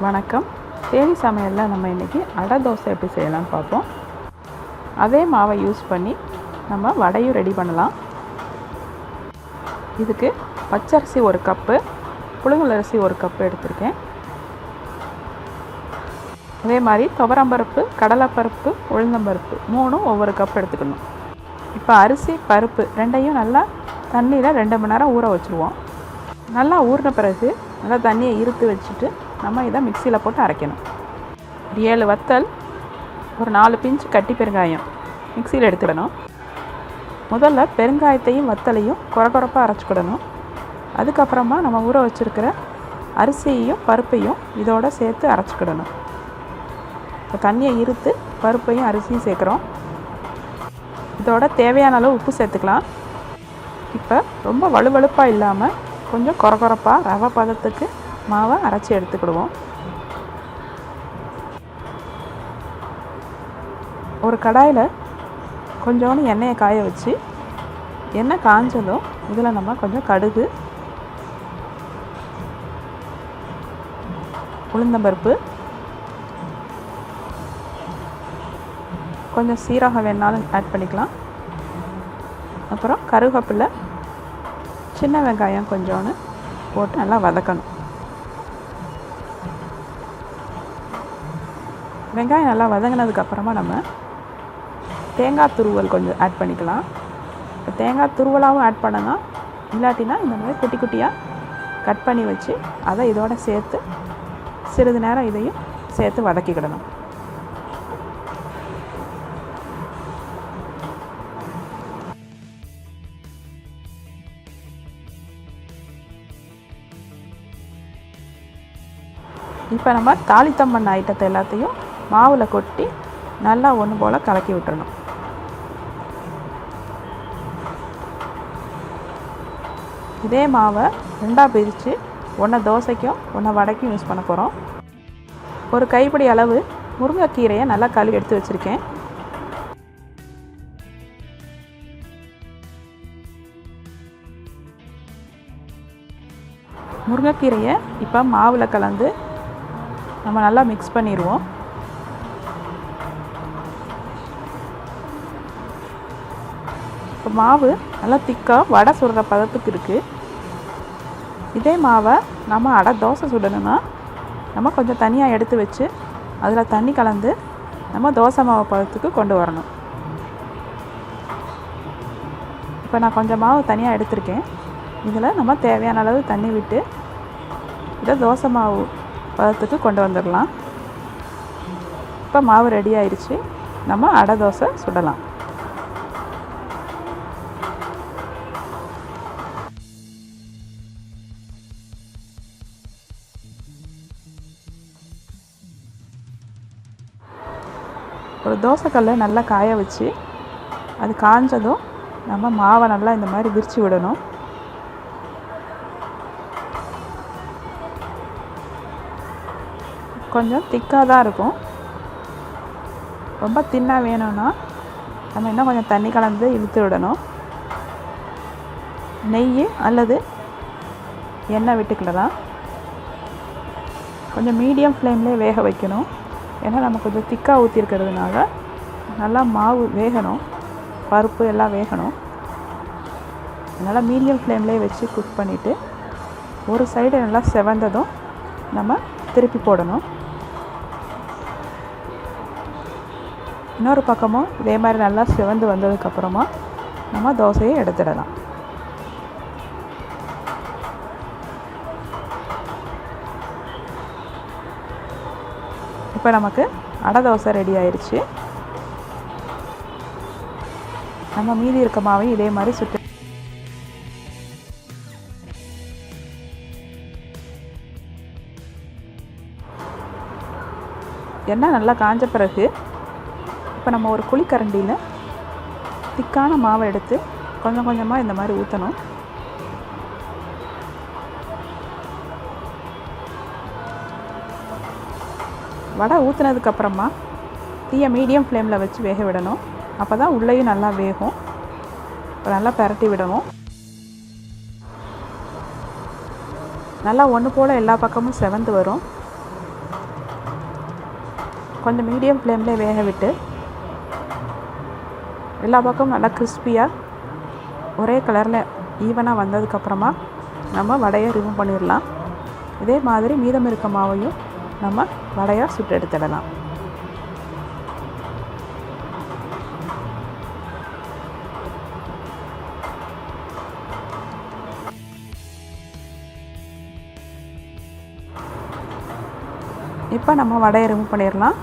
வணக்கம். தேனி சமையலில் நம்ம இன்றைக்கி அடை தோசை எப்படி செய்யலாம்னு பார்ப்போம். அதே மாவை யூஸ் பண்ணி நம்ம வடையும் ரெடி பண்ணலாம். இதுக்கு பச்சரிசி 1 கப்பு, புழுங்கல் அரிசி 1 கப்பு எடுத்திருக்கேன். அதே மாதிரி துவரம்பருப்பு, கடலைப்பருப்பு, உளுந்தம்பருப்பு 3ம் ஒவ்வொரு கப் எடுத்துக்கணும். இப்போ அரிசி பருப்பு ரெண்டையும் நல்லா தண்ணியில் 2 மணி நேரம் ஊற வச்சுருவோம். நல்லா ஊறின பிறகு நல்லா தண்ணியை இருத்து வச்சுட்டு நம்ம இதை மிக்சியில் போட்டு அரைக்கணும். ஒரு 7 வத்தல், ஒரு 4 பிஞ்சு கட்டி பெருங்காயம் மிக்சியில் எடுத்துடணும். முதல்ல பெருங்காயத்தையும் வத்தலையும் குறப்பாக அரைச்சிக்கிடணும். அதுக்கப்புறமா நம்ம ஊற வச்சுருக்கிற அரிசியையும் பருப்பையும் இதோடு சேர்த்து அரைச்சிக்கிடணும். இப்போ தண்ணியை இருத்து பருப்பையும் அரிசியும் சேர்க்குறோம். இதோட தேவையான அளவு உப்பு சேர்த்துக்கலாம். இப்போ ரொம்ப வலுவழுப்பாக இல்லாமல் கொஞ்சம் குறப்பாக ரவை பதத்துக்கு மாவை அரைச்சி எடுத்துக்கிடுவோம். ஒரு கடாயில் கொஞ்சோண்டு எண்ணெயை காய வச்சு, எண்ணெய் காஞ்சதும் இதில் நம்ம கொஞ்சம் கடுகு, உளுந்தம்பருப்பு, கொஞ்சம் சீரகம் வேணாலும் ஆட் பண்ணிக்கலாம். அப்புறம் கருவேப்பிலை, சின்ன வெங்காயம் கொஞ்சோன்னு போட்டு நல்லா வதக்கணும். வெங்காயம் நல்லா வதங்கினதுக்கப்புறமா நம்ம தேங்காய் துருவல் கொஞ்சம் ஆட் பண்ணிக்கலாம். இப்போ தேங்காய் துருவலாகவும் ஆட் பண்ணலாம், இல்லாட்டினா இந்த மாதிரி குட்டி குட்டியாக கட் பண்ணி வச்சு அதை இதோடு சேர்த்து சிறிது நேரம் இதையும் சேர்த்து வதக்கிக்கிடணும். இப்போ நம்ம தாளித்தம் பண்ண ஐட்டத்தை எல்லாத்தையும் மாவில் கொட்டி நல்லா ஒன்று போல் கலக்கி விட்டுறணும். இதே மாவை 2ஆக பிரித்து ஒன்று தோசைக்கும் ஒன்று வடைக்கும் யூஸ் பண்ண போகிறோம். ஒரு கைப்பிடி அளவு முருங்கை கீரையை நல்லா கழுவி எடுத்து வச்சுருக்கேன். முருங்கைக்கீரையை இப்போ மாவில் கலந்து நம்ம நல்லா மிக்ஸ் பண்ணிடுவோம். இப்போ மாவு நல்லா திக்காக வடை சுடுற பதத்துக்கு இருக்குது. இதே மாவை நம்ம அடை தோசை சுடணும்னா நம்ம கொஞ்சம் தனியாக எடுத்து வச்சு அதில் தண்ணி கலந்து நம்ம தோசை மாவு பதத்துக்கு கொண்டு வரணும். இப்போ நான் கொஞ்சம் மாவு தனியாக எடுத்திருக்கேன். இதில் நம்ம தேவையான அளவு தண்ணி விட்டு இதை தோசை மாவு பதத்துக்கு கொண்டு வந்துடலாம். இப்போ மாவு ரெடி ஆயிடுச்சு. நம்ம அடை தோசை சுடலாம். ஒரு தோசைக்கல்லை நல்லா காய வச்சு அது காஞ்சதும் நம்ம மாவை நல்லா இந்த மாதிரி விரித்து விடணும். கொஞ்சம் திக்காக தான் இருக்கும். ரொம்ப தின்னாக வேணும்னா நம்ம இன்னும் கொஞ்சம் தண்ணி கலந்து இழுத்து விடணும். நெய் அல்லது எண்ணெய் விட்டுக்கிடலாம். கொஞ்சம் மீடியம் ஃப்ளேம்லேயே வேக வைக்கணும். ஏன்னா நம்ம கொஞ்சம் திக்காக ஊற்றிருக்கிறதுனால நல்லா மாவு வேகணும், பருப்பு எல்லாம் வேகணும். அதனால் மீடியம் ஃப்ளேம்லேயே வச்சு குக் பண்ணிவிட்டு ஒரு சைடு நல்லா செவந்ததும் நம்ம திருப்பி போடணும். இன்னொரு பக்கமும் இதே மாதிரி நல்லா சிவந்து வந்ததுக்கப்புறமா நம்ம தோசையை எடுத்துடலாம். இப்போ நமக்கு அடை தோசை ரெடி ஆயிடுச்சு. நம்ம மீதி இருக்க மாவையும் இதே மாதிரி சுட்டு எண்ணெய் நல்லா காஞ்ச பிறகு இப்போ நம்ம ஒரு குழிக்கரண்டியில் திக்கான மாவை எடுத்து கொஞ்சம் கொஞ்சமாக இந்த மாதிரி ஊற்றணும். வடை ஊற்றுனதுக்கப்புறமா தீயை மீடியம் ஃப்ளேமில் வச்சு வேக விடணும். அப்போ தான் உள்ளேயும் நல்லா வேகும். இப்போ நல்லா பரட்டி விடணும். நல்லா ஒன்று போல் எல்லா பக்கமும் செவந்து வரும். கொஞ்சம் மீடியம் ஃப்ளேமில் வேக விட்டு எல்லா பக்கமும் நல்லா கிறிஸ்பியாக ஒரே கலரில் ஈவனாக வந்ததுக்கப்புறமா நம்ம வடையை ரிமூவ் பண்ணிடலாம். இதே மாதிரி மீதம் இருக்க மாவையும் நம்ம வடையாக சுட்டு எடுத்துடலாம். இப்போ நம்ம வடையை ரிமூவ் பண்ணிடலாம்.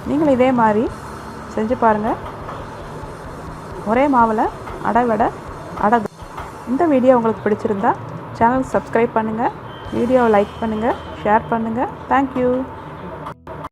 நீங்களும் இதே மாதிரி செஞ்சு பாருங்கள். ஒரே மாவில் அடை வடை அடை. இந்த வீடியோ உங்களுக்கு பிடிச்சிருந்தா சேனல் சப்ஸ்கிரைப் பண்ணுங்கள், வீடியோவை லைக் பண்ணுங்கள், ஷேர் பண்ணுங்கள். தேங்க்யூ.